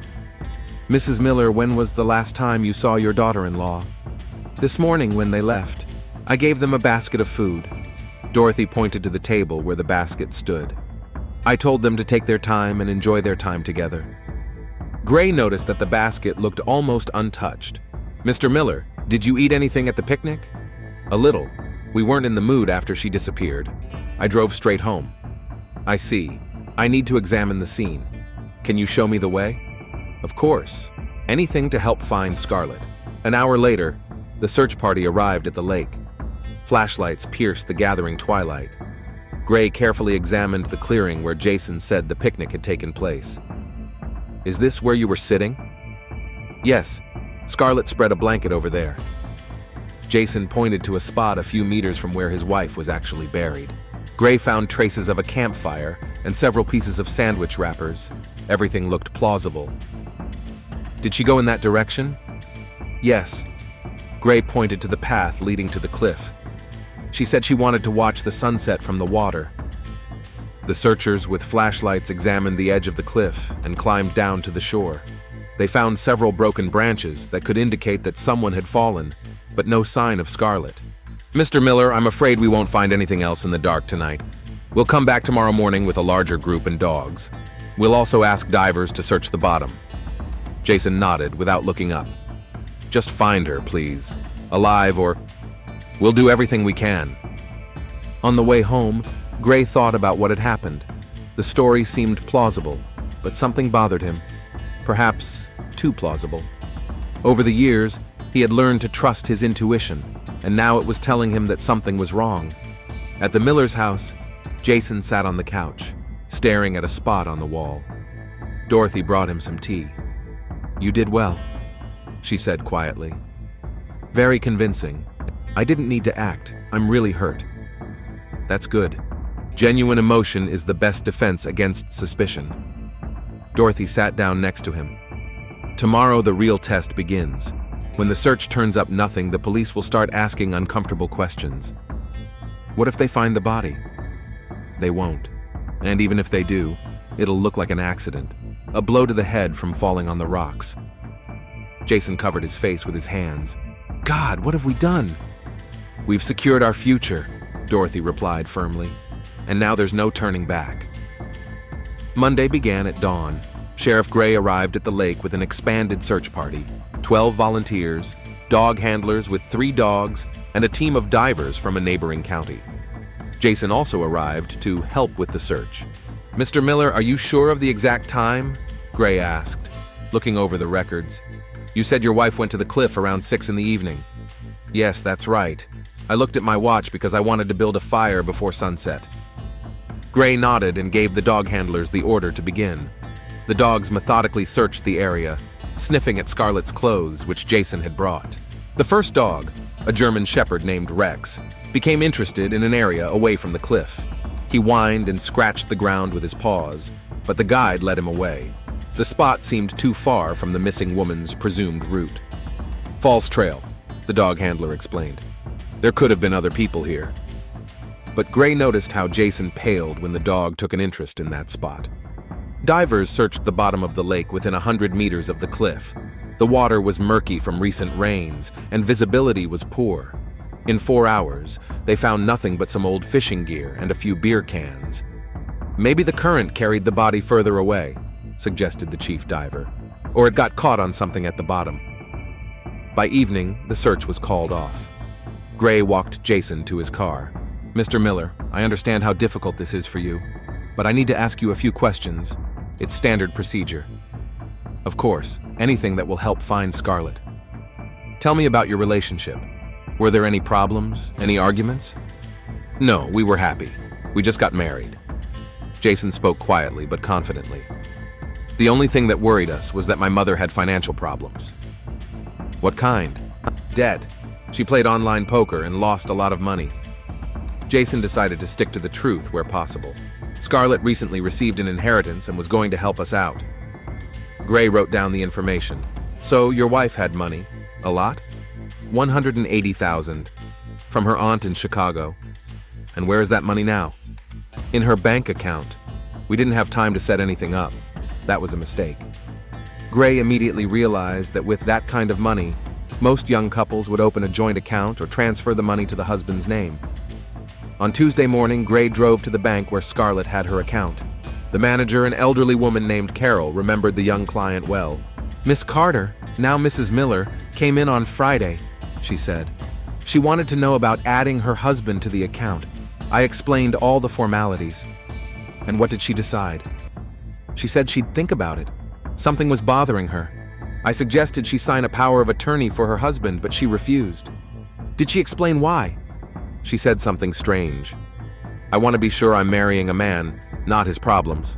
"Mrs. Miller, when was the last time you saw your daughter-in-law?" "This morning when they left. I gave them a basket of food." Dorothy pointed to the table where the basket stood. "I told them to take their time and enjoy their time together." Gray noticed that the basket looked almost untouched. "Mr. Miller, did you eat anything at the picnic?" "A little. We weren't in the mood after she disappeared. I drove straight home." "I see. I need to examine the scene. Can you show me the way?" "Of course. Anything to help find Scarlett." An hour later, the search party arrived at the lake. Flashlights pierced the gathering twilight. Gray carefully examined the clearing where Jason said the picnic had taken place. "Is this where you were sitting?" "Yes. Scarlett spread a blanket over there." Jason pointed to a spot a few meters from where his wife was actually buried. Gray found traces of a campfire and several pieces of sandwich wrappers. Everything looked plausible. "Did she go in that direction?" "Yes." Gray pointed to the path leading to the cliff. "She said she wanted to watch the sunset from the water." The searchers with flashlights examined the edge of the cliff and climbed down to the shore. They found several broken branches that could indicate that someone had fallen, but no sign of Scarlett. "Mr. Miller, I'm afraid we won't find anything else in the dark tonight. We'll come back tomorrow morning with a larger group and dogs. We'll also ask divers to search the bottom." Jason nodded without looking up. "Just find her, please. Alive or... We'll do everything we can." On the way home, Gray thought about what had happened. The story seemed plausible, but something bothered him. Perhaps too plausible. Over the years, he had learned to trust his intuition, and now it was telling him that something was wrong. At the Miller's house, Jason sat on the couch, staring at a spot on the wall. Dorothy brought him some tea. "You did well," she said quietly. "Very convincing. I didn't need to act. I'm really hurt." "That's good. Genuine emotion is the best defense against suspicion." Dorothy sat down next to him. "Tomorrow the real test begins. When the search turns up nothing, the police will start asking uncomfortable questions. What if they find the body? They won't. And even if they do, it'll look like an accident. A blow to the head from falling on the rocks." Jason covered his face with his hands. "God, what have we done?" "We've secured our future," Dorothy replied firmly. "And now there's no turning back." Monday began at dawn. Sheriff Gray arrived at the lake with an expanded search party. 12 volunteers, dog handlers with 3 dogs, and a team of divers from a neighboring county. Jason also arrived to help with the search. "Mr. Miller, are you sure of the exact time?" Gray asked, looking over the records. "You said your wife went to the cliff around 6 in the evening." "Yes, that's right. I looked at my watch because I wanted to build a fire before sunset." Gray nodded and gave the dog handlers the order to begin. The dogs methodically searched the area, sniffing at Scarlett's clothes, which Jason had brought. The first dog, a German shepherd named Rex, became interested in an area away from the cliff. He whined and scratched the ground with his paws, but the guide led him away. The spot seemed too far from the missing woman's presumed route. "False trail," the dog handler explained. "There could have been other people here." But Gray noticed how Jason paled when the dog took an interest in that spot. Divers searched the bottom of the lake within 100 meters of the cliff. The water was murky from recent rains, and visibility was poor. In 4 hours, they found nothing but some old fishing gear and a few beer cans. "Maybe the current carried the body further away," suggested the chief diver, "or it got caught on something at the bottom." By evening, the search was called off. Gray walked Jason to his car. "Mr. Miller, I understand how difficult this is for you, but I need to ask you a few questions. It's standard procedure." "Of course, anything that will help find Scarlett." "Tell me about your relationship. Were there any problems, any arguments?" "No, we were happy. We just got married." Jason spoke quietly but confidently. "The only thing that worried us was that my mother had financial problems." "What kind?" "Debt. She played online poker and lost a lot of money." Jason decided to stick to the truth where possible. "Scarlett recently received an inheritance and was going to help us out." Gray wrote down the information. "So your wife had money? A lot?" $180,000 from her aunt in Chicago. "And where is that money now?" "In her bank account. We didn't have time to set anything up. That was a mistake." Gray immediately realized that with that kind of money, most young couples would open a joint account or transfer the money to the husband's name. On Tuesday morning, Gray drove to the bank where Scarlett had her account. The manager, an elderly woman named Carol, remembered the young client well. "Miss Carter, now Mrs. Miller, came in on Friday," she said. "She wanted to know about adding her husband to the account. I explained all the formalities." "And what did she decide?" "She said she'd think about it. Something was bothering her. I suggested she sign a power of attorney for her husband, but she refused." "Did she explain why?" "She said something strange. I want to be sure I'm marrying a man, not his problems."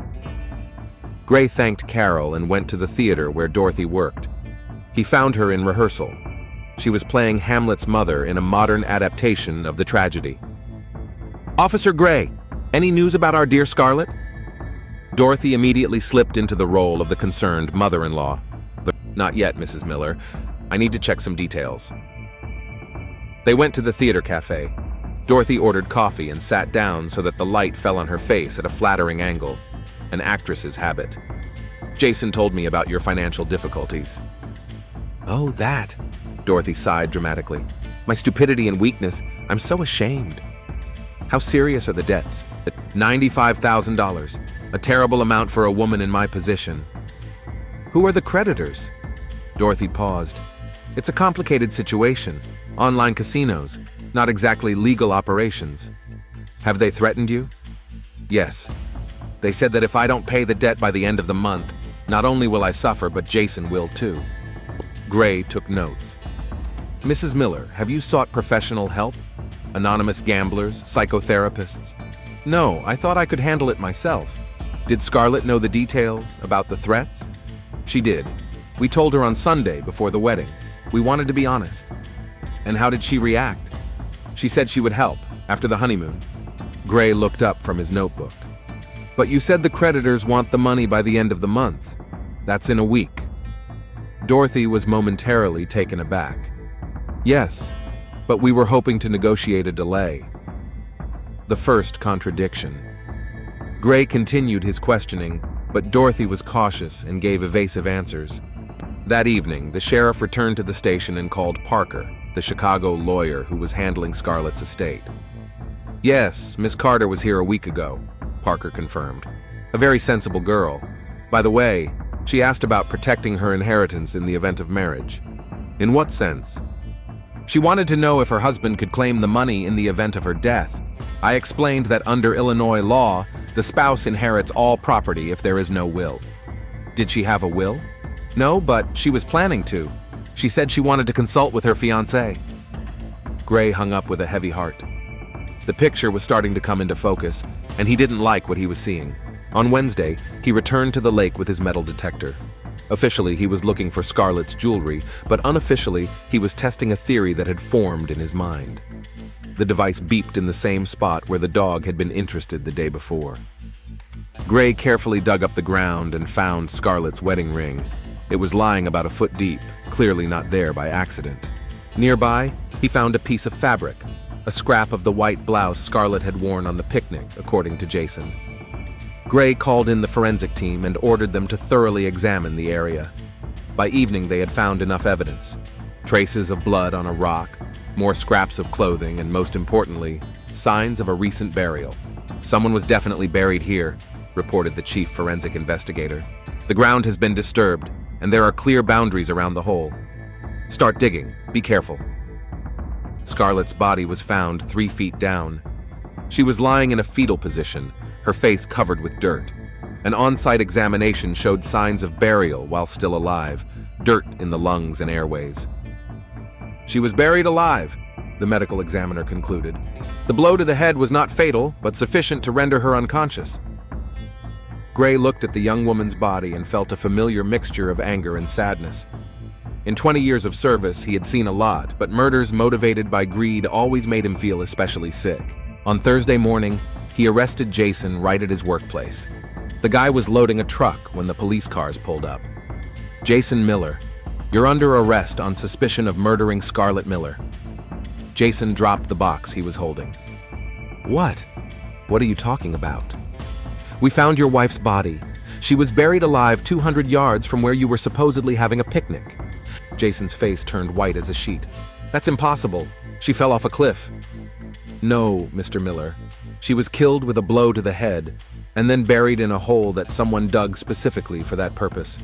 Gray thanked Carol and went to the theater where Dorothy worked. He found her in rehearsal. She was playing Hamlet's mother in a modern adaptation of the tragedy. "Officer Gray, any news about our dear Scarlett?" Dorothy immediately slipped into the role of the concerned mother-in-law. "Not yet, Mrs. Miller. I need to check some details." They went to the theater cafe. Dorothy ordered coffee and sat down so that the light fell on her face at a flattering angle, an actress's habit. Jason told me about your financial difficulties. Oh, that, Dorothy sighed dramatically. My stupidity and weakness, I'm so ashamed. How serious are the debts? $95,000, a terrible amount for a woman in my position. Who are the creditors? Dorothy paused. It's a complicated situation. Online casinos, not exactly legal operations. Have they threatened you? Yes. They said that if I don't pay the debt by the end of the month, not only will I suffer, but Jason will too. Gray took notes. Mrs. Miller, have you sought professional help? Anonymous gamblers, psychotherapists? No, I thought I could handle it myself. Did Scarlett know the details about the threats? She did. We told her on Sunday before the wedding. We wanted to be honest. And how did she react? She said she would help after the honeymoon. Gray looked up from his notebook. But you said the creditors want the money by the end of the month. That's in a week. Dorothy was momentarily taken aback. Yes, but we were hoping to negotiate a delay. The first contradiction. Gray continued his questioning, but Dorothy was cautious and gave evasive answers. That evening, the sheriff returned to the station and called Parker, the Chicago lawyer who was handling Scarlett's estate. Yes, Miss Carter was here a week ago, Parker confirmed. A very sensible girl. By the way, she asked about protecting her inheritance in the event of marriage. In what sense? She wanted to know if her husband could claim the money in the event of her death. I explained that under Illinois law, the spouse inherits all property if there is no will. Did she have a will? No, but she was planning to. She said she wanted to consult with her fiancé. Gray hung up with a heavy heart. The picture was starting to come into focus, and he didn't like what he was seeing. On Wednesday, he returned to the lake with his metal detector. Officially, he was looking for Scarlett's jewelry, but unofficially, he was testing a theory that had formed in his mind. The device beeped in the same spot where the dog had been interested the day before. Gray carefully dug up the ground and found Scarlett's wedding ring. It was lying about a foot deep, clearly not there by accident. Nearby, he found a piece of fabric, a scrap of the white blouse Scarlett had worn on the picnic, according to Jason. Gray called in the forensic team and ordered them to thoroughly examine the area. By evening, they had found enough evidence. Traces of blood on a rock, more scraps of clothing, and most importantly, signs of a recent burial. Someone was definitely buried here, reported the chief forensic investigator. The ground has been disturbed, and there are clear boundaries around the hole. Start digging. Be careful. Scarlett's body was found 3 feet down. She was lying in a fetal position, her face covered with dirt. An on-site examination showed signs of burial while still alive, dirt in the lungs and airways. She was buried alive, the medical examiner concluded. The blow to the head was not fatal, but sufficient to render her unconscious. Gray looked at the young woman's body and felt a familiar mixture of anger and sadness. In 20 years of service, he had seen a lot, but murders motivated by greed always made him feel especially sick. On Thursday morning, he arrested Jason right at his workplace. The guy was loading a truck when the police cars pulled up. Jason Miller, you're under arrest on suspicion of murdering Scarlett Miller. Jason dropped the box he was holding. What? What are you talking about? We found your wife's body. She was buried alive 200 yards from where you were supposedly having a picnic. Jason's face turned white as a sheet. That's impossible. She fell off a cliff. No, Mr. Miller. She was killed with a blow to the head, and then buried in a hole that someone dug specifically for that purpose.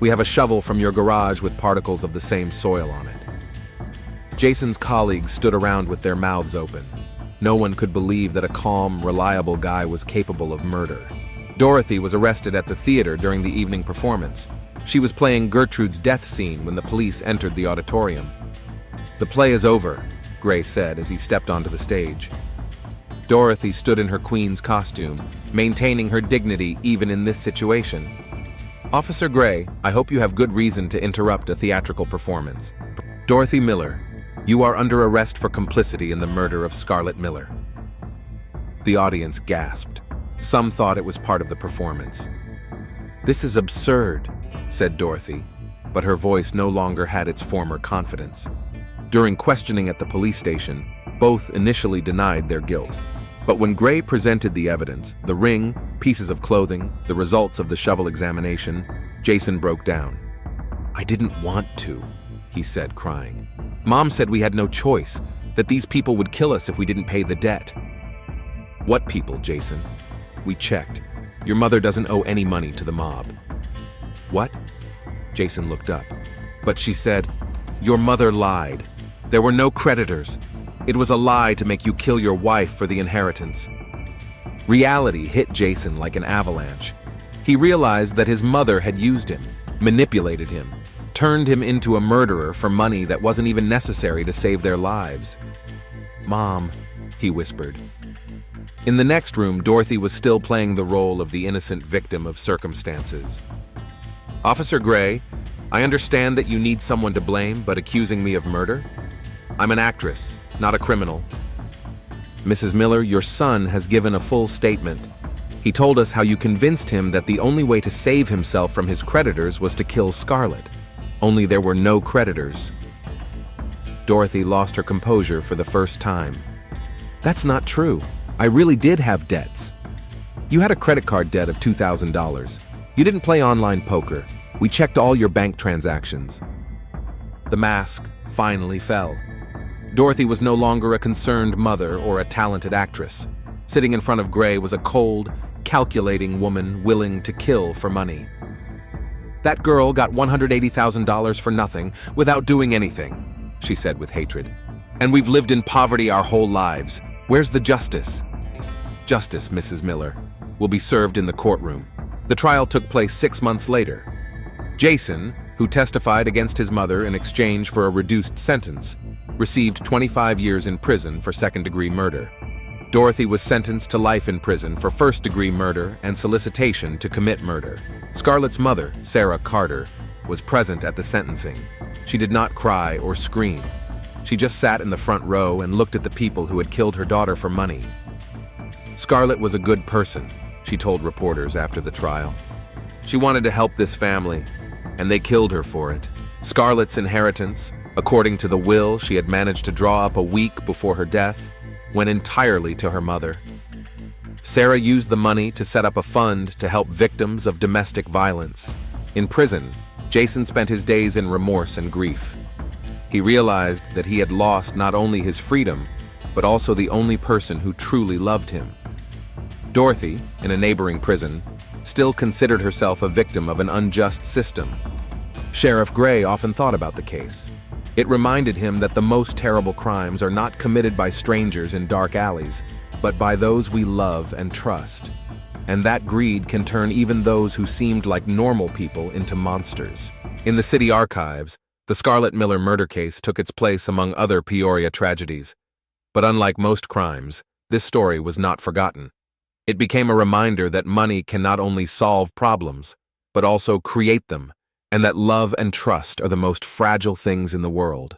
We have a shovel from your garage with particles of the same soil on it. Jason's colleagues stood around with their mouths open. No one could believe that a calm, reliable guy was capable of murder. Dorothy was arrested at the theater during the evening performance. She was playing Gertrude's death scene when the police entered the auditorium. The play is over, Gray said as he stepped onto the stage. Dorothy stood in her queen's costume, maintaining her dignity even in this situation. Officer Gray, I hope you have good reason to interrupt a theatrical performance. Dorothy Miller, you are under arrest for complicity in the murder of Scarlett Miller. The audience gasped. Some thought it was part of the performance. This is absurd, said Dorothy, but her voice no longer had its former confidence. During questioning at the police station, Both initially denied their guilt. But when Gray presented the evidence, the ring, pieces of clothing, the results of the shovel examination, Jason broke down. "I didn't want to," he said, crying. "Mom said we had no choice, that these people would kill us if we didn't pay the debt." "What people, Jason?" "We checked. Your mother doesn't owe any money to the mob." "What?" Jason looked up. "But she said, your mother lied. There were no creditors. It was a lie to make you kill your wife for the inheritance." Reality hit Jason like an avalanche. He realized that his mother had used him, manipulated him, turned him into a murderer for money that wasn't even necessary to save their lives. "Mom," he whispered. In the next room, Dorothy was still playing the role of the innocent victim of circumstances. "Officer Gray, I understand that you need someone to blame, but accusing me of murder? I'm an actress, not a criminal." "Mrs. Miller, your son has given a full statement. He told us how you convinced him that the only way to save himself from his creditors was to kill Scarlett. Only there were no creditors." Dorothy lost her composure for the first time. "That's not true. I really did have debts. You had a credit card debt of $2,000. You didn't play online poker. We checked all your bank transactions." The mask finally fell. Dorothy was no longer a concerned mother or a talented actress. Sitting in front of Gray was a cold, calculating woman willing to kill for money. "That girl got $180,000 for nothing, without doing anything," she said with hatred. "And we've lived in poverty our whole lives. Where's the justice?" "Justice, Mrs. Miller, will be served in the courtroom." The trial took place 6 months later. Jason, who testified against his mother in exchange for a reduced sentence, received 25 years in prison for second-degree murder. Dorothy was sentenced to life in prison for first-degree murder and solicitation to commit murder. Scarlett's mother, Sarah Carter, was present at the sentencing. She did not cry or scream. She just sat in the front row and looked at the people who had killed her daughter for money. "Scarlett was a good person," she told reporters after the trial. "She wanted to help this family, and they killed her for it. Scarlett's inheritance, according to the will she had managed to draw up a week before her death, went entirely to her mother. Sarah used the money to set up a fund to help victims of domestic violence. In prison, Jason spent his days in remorse and grief. He realized that he had lost not only his freedom, but also the only person who truly loved him. Dorothy, in a neighboring prison, still considered herself a victim of an unjust system. Sheriff Gray often thought about the case. It reminded him that the most terrible crimes are not committed by strangers in dark alleys, but by those we love and trust. And that greed can turn even those who seemed like normal people into monsters. In the city archives, the Scarlett Miller murder case took its place among other Peoria tragedies. But unlike most crimes, this story was not forgotten. It became a reminder that money can not only solve problems, but also create them, and that love and trust are the most fragile things in the world.